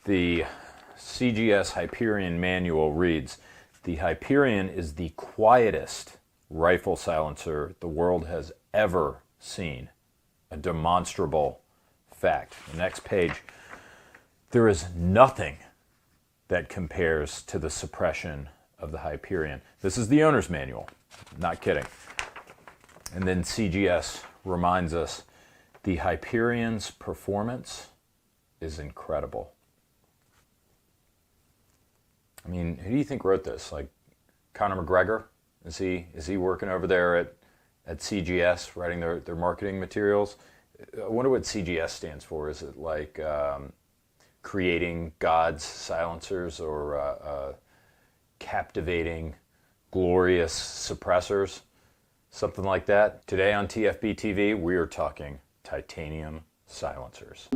The CGS Hyperion manual reads, "The Hyperion is the quietest rifle silencer the world has ever seen. A demonstrable fact." The next page, "There is nothing that compares to the suppression of the Hyperion." This is the owner's manual, not kidding. And then CGS reminds us, "The Hyperion's performance is incredible." I mean, who do you think wrote this? Like Conor McGregor? Is he working over there at CGS writing their marketing materials? I wonder what CGS stands for. Is it like creating God's silencers or captivating, glorious suppressors? Something like that. Today on TFBTV, we are talking titanium silencers.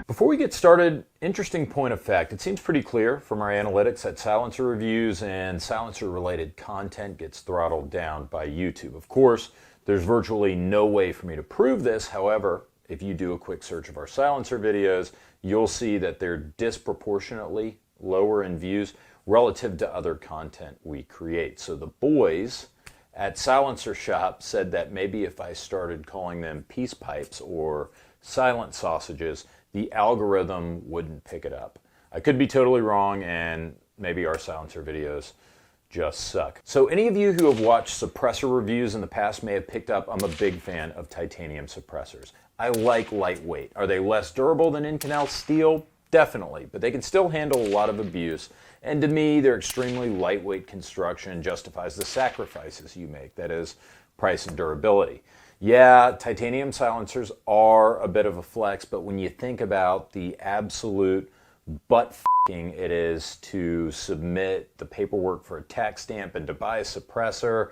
Before we get started, interesting point of fact. It seems pretty clear from our analytics that silencer reviews and silencer-related content gets throttled down by YouTube. Of course, there's virtually no way for me to prove this. However, if you do a quick search of our silencer videos, you'll see that they're disproportionately lower in views relative to other content we create. So the boys at Silencer Shop said that maybe if I started calling them peace pipes or silent sausages, the algorithm wouldn't pick it up. I could be totally wrong, and maybe our silencer videos just suck. So any of you who have watched suppressor reviews in the past may have picked up I'm a big fan of titanium suppressors. I like lightweight. Are they less durable than Inconel steel? Definitely, but they can still handle a lot of abuse. And to me, their extremely lightweight construction justifies the sacrifices you make, that is, price and durability. Yeah, titanium silencers are a bit of a flex, but when you think about the absolute butt-f***ing it is to submit the paperwork for a tax stamp and to buy a suppressor,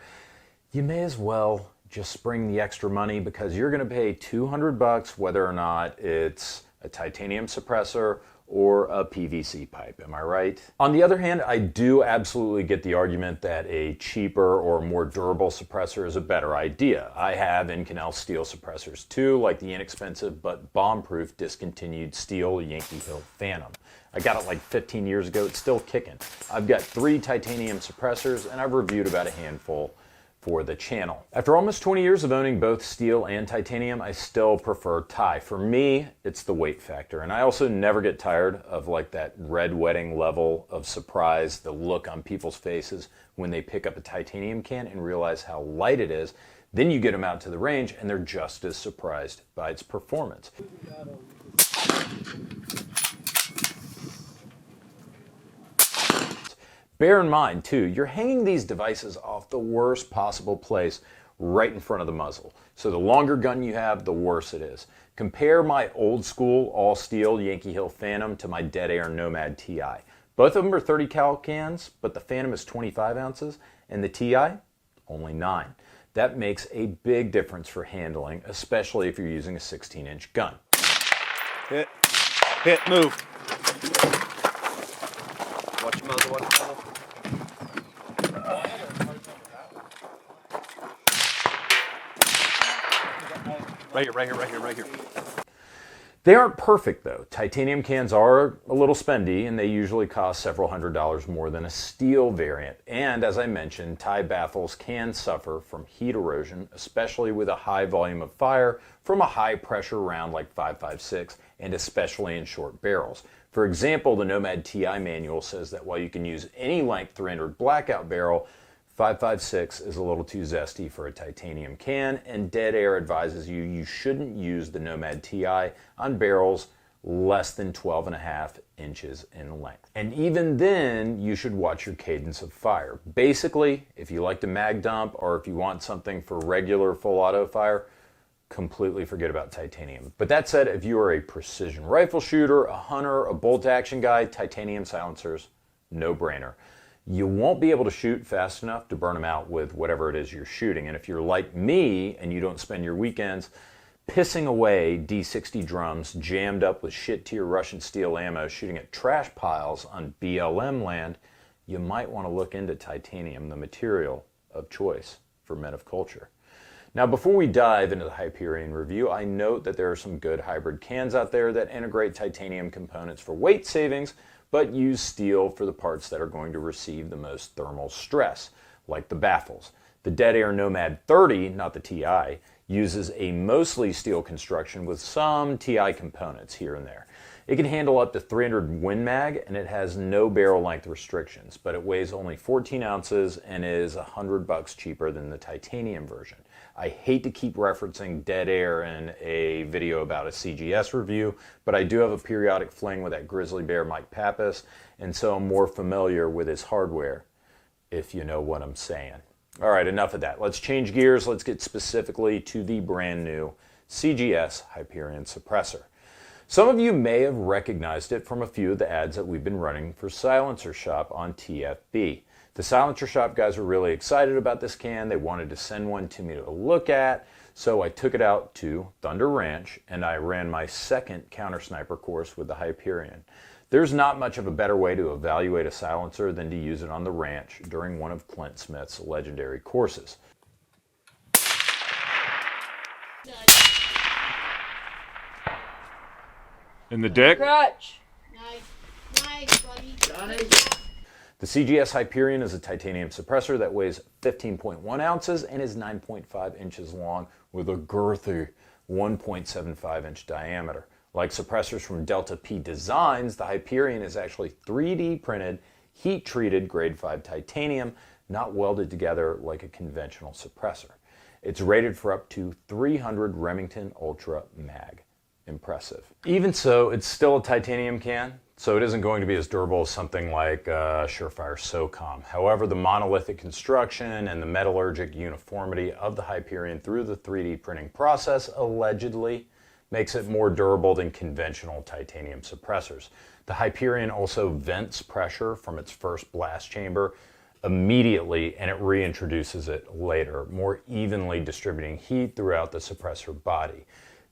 you may as well just spring the extra money, because you're going to pay $200 whether or not it's a titanium suppressor or a PVC pipe. Am I right? On the other hand, I do absolutely get the argument that a cheaper or more durable suppressor is a better idea. I have Inconel steel suppressors too, like the inexpensive but bomb-proof discontinued steel Yankee Hill Phantom. I got it like 15 years ago. It's still kicking. I've got 3 titanium suppressors, and I've reviewed about a handful for the channel. After almost 20 years of owning both steel and titanium, I still prefer Ti. For me, it's the weight factor. And I also never get tired of like that red wedding level of surprise, the look on people's faces when they pick up a titanium can and realize how light it is. Then you get them out to the range and they're just as surprised by its performance. Bear in mind, too, you're hanging these devices off the worst possible place right in front of the muzzle. So the longer gun you have, the worse it is. Compare my old school all-steel Yankee Hill Phantom to my Dead Air Nomad-Ti. Both of them are 30 cal cans, but the Phantom is 25 ounces and the Ti, only 9. That makes a big difference for handling, especially if you're using a 16-inch gun. Hit, move. Watch your muzzle, watch your muzzle. Right here. They aren't perfect though. Titanium cans are a little spendy and they usually cost several $100s more than a steel variant. And as I mentioned, Ti baffles can suffer from heat erosion, especially with a high volume of fire from a high pressure round like 5.56 and especially in short barrels. For example, the Nomad-Ti manual says that while you can use any length 300 blackout barrel, 5.56 is a little too zesty for a titanium can, and Dead Air advises you shouldn't use the Nomad-Ti on barrels less than 12.5 inches in length. And even then, you should watch your cadence of fire. Basically, if you like to mag dump or if you want something for regular full auto fire, completely forget about titanium. But that said, if you are a precision rifle shooter, a hunter, a bolt action guy, titanium silencers, no brainer. You won't be able to shoot fast enough to burn them out with whatever it is you're shooting. And if you're like me and you don't spend your weekends pissing away D60 drums jammed up with shit-tier Russian steel ammo shooting at trash piles on BLM land, you might want to look into titanium, the material of choice for men of culture. Now, before we dive into the Hyperion review, I note that there are some good hybrid cans out there that integrate titanium components for weight savings, but use steel for the parts that are going to receive the most thermal stress, like the baffles. The Dead Air Nomad 30, not the TI, uses a mostly steel construction with some TI components here and there. It can handle up to 300 Win Mag, and it has no barrel length restrictions, but it weighs only 14 ounces and is $100 cheaper than the titanium version. I hate to keep referencing Dead Air in a video about a CGS review, but I do have a periodic fling with that grizzly bear Mike Pappas, and so I'm more familiar with his hardware, if you know what I'm saying. All right, enough of that. Let's change gears. Let's get specifically to the brand new CGS Hyperion suppressor. Some of you may have recognized it from a few of the ads that we've been running for Silencer Shop on TFB. The Silencer Shop guys were really excited about this can. They wanted to send one to me to look at, so I took it out to Thunder Ranch and I ran my second counter sniper course with the Hyperion. There's not much of a better way to evaluate a silencer than to use it on the ranch during one of Clint Smith's legendary courses. In the dick? Crutch. Nice, buddy. The CGS Hyperion is a titanium suppressor that weighs 15.1 ounces and is 9.5 inches long with a girthy 1.75 inch diameter. Like suppressors from Delta P Designs, the Hyperion is actually 3D printed, heat-treated grade 5 titanium, not welded together like a conventional suppressor. It's rated for up to 300 Remington Ultra Mag. Impressive. Even so, it's still a titanium can, so it isn't going to be as durable as something like Surefire SOCOM. However, the monolithic construction and the metallurgic uniformity of the Hyperion through the 3D printing process allegedly makes it more durable than conventional titanium suppressors. The Hyperion also vents pressure from its first blast chamber immediately, and it reintroduces it later, more evenly distributing heat throughout the suppressor body.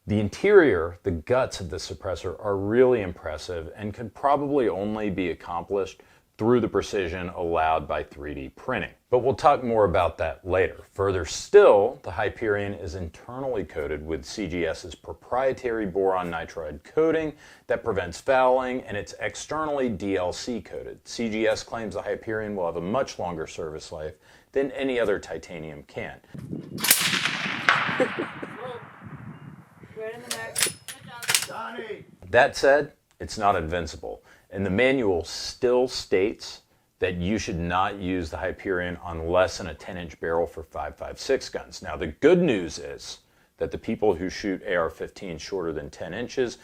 The interior, the guts of the suppressor, are really impressive and could probably only be accomplished through the precision allowed by 3D printing. But we'll talk more about that later. Further still, the Hyperion is internally coated with CGS's proprietary boron nitride coating that prevents fouling, and it's externally DLC coated. CGS claims the Hyperion will have a much longer service life than any other titanium can. Right in the neck. Johnny. That said, it's not invincible, and the manual still states that you should not use the Hyperion on less than a 10-inch barrel for 5.56 guns. Now, the good news is that the people who shoot AR-15 shorter than 10 inches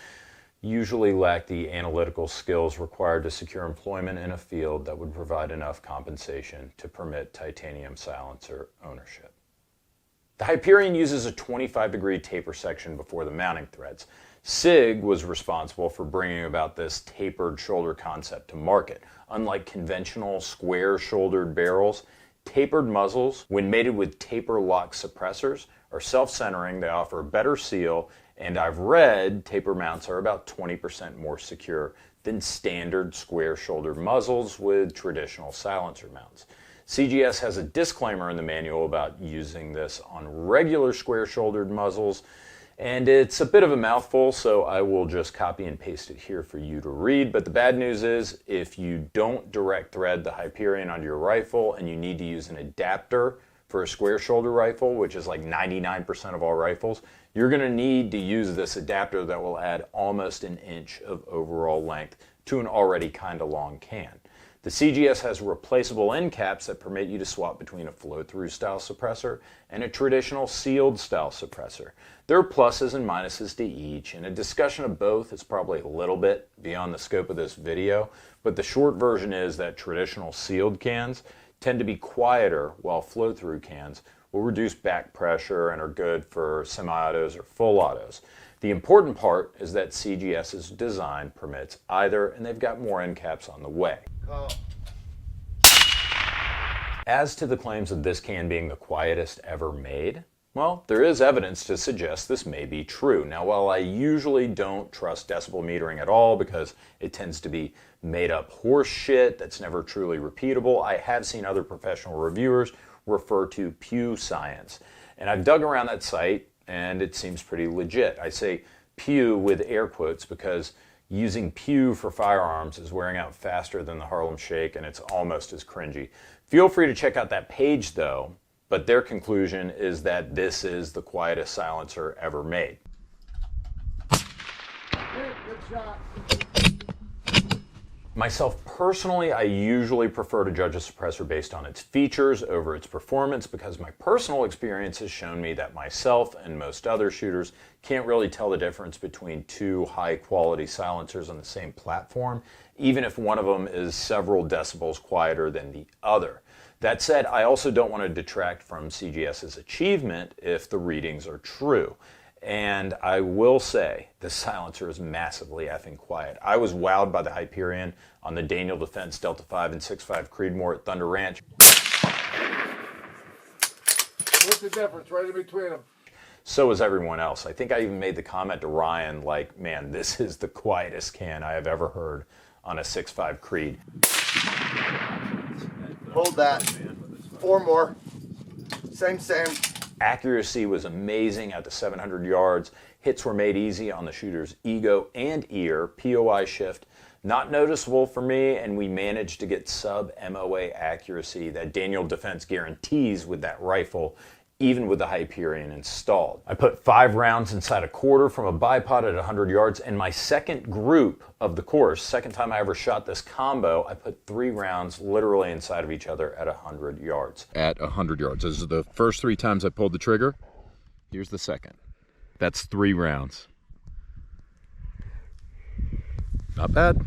usually lack the analytical skills required to secure employment in a field that would provide enough compensation to permit titanium silencer ownership. The Hyperion uses a 25-degree taper section before the mounting threads. SIG was responsible for bringing about this tapered shoulder concept to market. Unlike conventional square-shouldered barrels, tapered muzzles, when mated with taper-lock suppressors, are self-centering, they offer a better seal, and I've read taper mounts are about 20% more secure than standard square-shouldered muzzles with traditional silencer mounts. CGS has a disclaimer in the manual about using this on regular square-shouldered muzzles, and it's a bit of a mouthful, so I will just copy and paste it here for you to read. But the bad news is, if you don't direct thread the Hyperion onto your rifle and you need to use an adapter for a square shoulder rifle, which is like 99% of all rifles, you're going to need to use this adapter that will add almost an inch of overall length to an already kind of long can. The CGS has replaceable end caps that permit you to swap between a flow-through style suppressor and a traditional sealed style suppressor. There are pluses and minuses to each, and a discussion of both is probably a little bit beyond the scope of this video, but the short version is that traditional sealed cans tend to be quieter, while flow-through cans will reduce back pressure and are good for semi-autos or full autos. The important part is that CGS's design permits either, and they've got more end caps on the way. As to the claims of this can being the quietest ever made, Well, there is evidence to suggest this may be true. Now, while I usually don't trust decibel metering at all because it tends to be made up horse shit that's never truly repeatable, I have seen other professional reviewers refer to Pew Science. And I've dug around that site and it seems pretty legit. I say Pew with air quotes because using Pew for firearms is wearing out faster than the Harlem Shake and it's almost as cringy. Feel free to check out that page though, but their conclusion is that this is the quietest silencer ever made. Good shot. Myself personally, I usually prefer to judge a suppressor based on its features over its performance because my personal experience has shown me that myself and most other shooters can't really tell the difference between two high-quality silencers on the same platform, even if one of them is several decibels quieter than the other. That said, I also don't want to detract from CGS's achievement if the readings are true. And I will say, the silencer is massively effing quiet. I was wowed by the Hyperion on the Daniel Defense Delta 5 and 6.5 Creedmoor at Thunder Ranch. What's the difference right in between them? So was everyone else. I think I even made the comment to Ryan, like, man, this is the quietest can I have ever heard on a 6.5 Creed. Hold that. 4 more. Same. Accuracy was amazing at the 700 yards. Hits were made easy on the shooter's ego and ear. POI shift, not noticeable for me, and we managed to get sub-MOA accuracy that Daniel Defense guarantees with that rifle, even with the Hyperion installed. I put 5 rounds inside a quarter from a bipod at 100 yards, and my second group of the course, second time I ever shot this combo, I put 3 rounds literally inside of each other at 100 yards. At 100 yards. This is the first 3 times I pulled the trigger. Here's the second. That's 3 rounds. Not bad.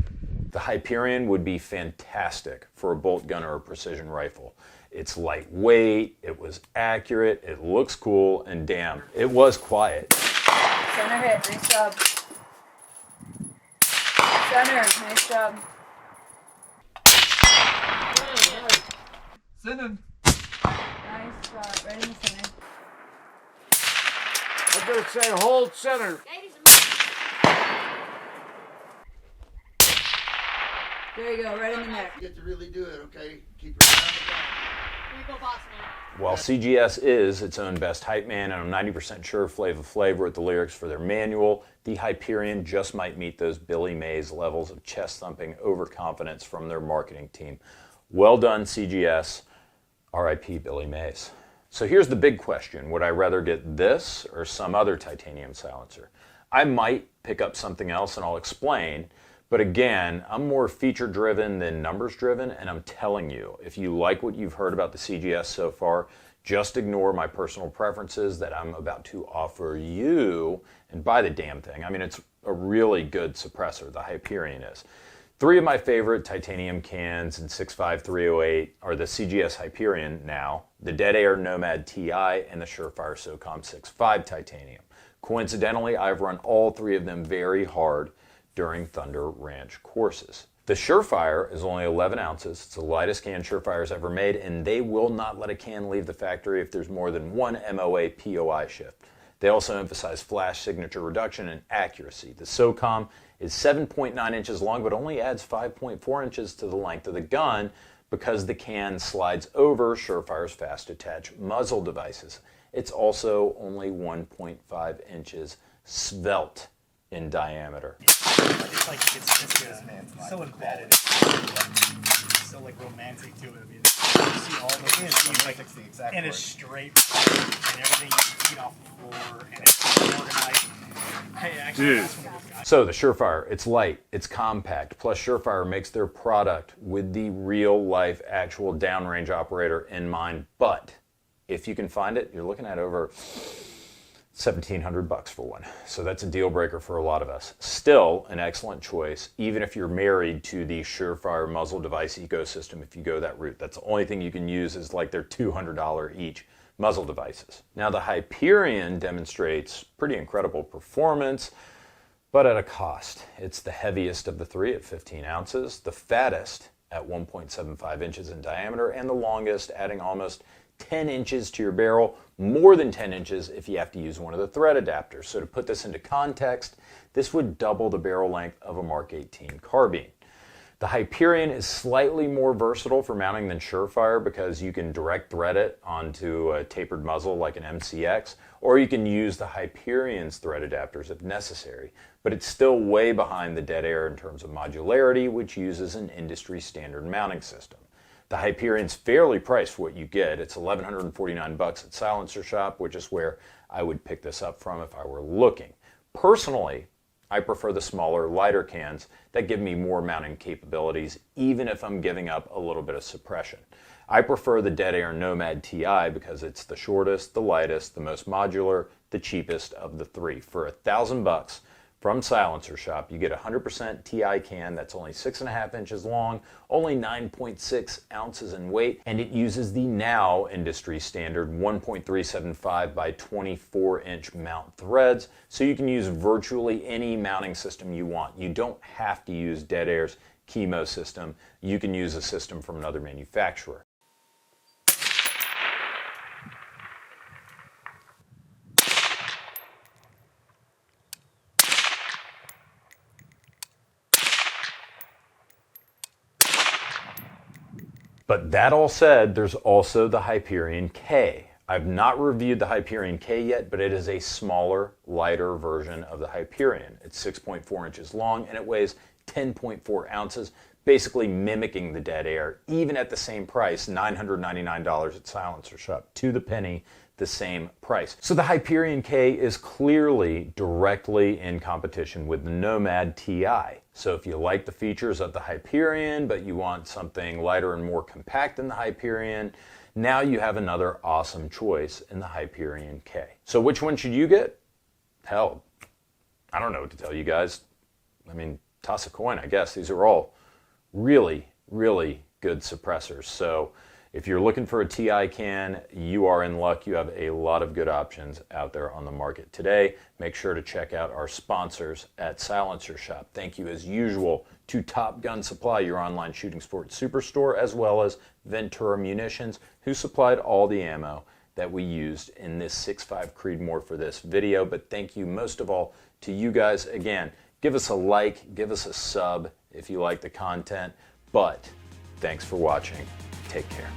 The Hyperion would be fantastic for a bolt gun or a precision rifle. It's lightweight, it was accurate, it looks cool, and damn, it was quiet. Center hit, nice job. Center, nice job. Sending. Nice shot, right in the center. I'm going to say hold center. There you go, right in the neck. You get to really do it, okay? Keep your eye on the ground. Here you go, boss man. While CGS is its own best hype man, and I'm 90% sure Flavor Flav wrote the lyrics for their manual, the Hyperion just might meet those Billy Mays levels of chest-thumping overconfidence from their marketing team. Well done, CGS. R.I.P. Billy Mays. So here's the big question. Would I rather get this or some other titanium silencer? I might pick up something else, and I'll explain. But again, I'm more feature-driven than numbers-driven, and I'm telling you, if you like what you've heard about the CGS so far, just ignore my personal preferences that I'm about to offer you and buy the damn thing. I mean, it's a really good suppressor, the Hyperion is. 3 of my favorite titanium cans in 6.5 308 are the CGS Hyperion now, the Dead Air Nomad-Ti, and the Surefire SOCOM65 Titanium. Coincidentally, I've run all 3 of them very hard during Thunder Ranch courses. The Surefire is only 11 ounces. It's the lightest can Surefire's ever made, and they will not let a can leave the factory if there's more than 1 MOA POI shift. They also emphasize flash signature reduction and accuracy. The SOCOM is 7.9 inches long, but only adds 5.4 inches to the length of the gun because the can slides over Surefire's fast attach muzzle devices. It's also only 1.5 inches svelte in diameter. It's like it's so embedded, so like romantic to it. I mean, you see all the things like the exact in a word. straight and everything you feed off the floor and it's organized. Hey, actually, that's one of those guys. So the Surefire, it's light, it's compact, plus Surefire makes their product with the real life actual downrange operator in mind, but if you can find it, you're looking at over $1,700 for one. So that's a deal breaker for a lot of us. Still an excellent choice, even if you're married to the Surefire muzzle device ecosystem, if you go that route. That's the only thing you can use is like their $200 each muzzle devices. Now the Hyperion demonstrates pretty incredible performance, but at a cost. It's the heaviest of the 3 at 15 ounces, the fattest at 1.75 inches in diameter, and the longest, adding almost 10 inches to your barrel, more than 10 inches if you have to use one of the thread adapters. So to put this into context, this would double the barrel length of a Mark 18 carbine. The Hyperion is slightly more versatile for mounting than Surefire because you can direct thread it onto a tapered muzzle like an MCX, or you can use the Hyperion's thread adapters if necessary, but it's still way behind the Dead Air in terms of modularity, which uses an industry standard mounting system. The Hyperion's fairly priced for what you get. It's $1,149 at Silencer Shop, which is where I would pick this up from if I were looking. Personally, I prefer the smaller, lighter cans that give me more mounting capabilities, even if I'm giving up a little bit of suppression. I prefer the Dead Air Nomad-Ti because it's the shortest, the lightest, the most modular, the cheapest of the three. For $1,000 from Silencer Shop, you get a 100% Ti can that's only 6.5 inches long, only 9.6 ounces in weight, and it uses the now industry standard 1.375 by 24 inch mount threads, so you can use virtually any mounting system you want. You don't have to use Dead Air's Chemo system. You can use a system from another manufacturer. But that all said, there's also the Hyperion K. I've not reviewed the Hyperion K yet, but it is a smaller, lighter version of the Hyperion. It's 6.4 inches long and it weighs 10.4 ounces, basically mimicking the Dead Air, even at the same price, $999 at Silencer Shop, to the penny, the same price. So the Hyperion K is clearly directly in competition with the Nomad-Ti. So if you like the features of the Hyperion, but you want something lighter and more compact than the Hyperion, now you have another awesome choice in the Hyperion K. So which one should you get? Hell, I don't know what to tell you guys. I mean, toss a coin, I guess. These are all really, really good suppressors. So if you're looking for a Ti can, you are in luck. You have a lot of good options out there on the market today. Make sure to check out our sponsors at Silencer Shop. Thank you as usual to Top Gun Supply, your online shooting sports superstore, as well as Ventura Munitions, who supplied all the ammo that we used in this 6.5 Creedmoor for this video. But thank you most of all to you guys. Again, give us a like, give us a sub if you like the content. But thanks for watching. Take care.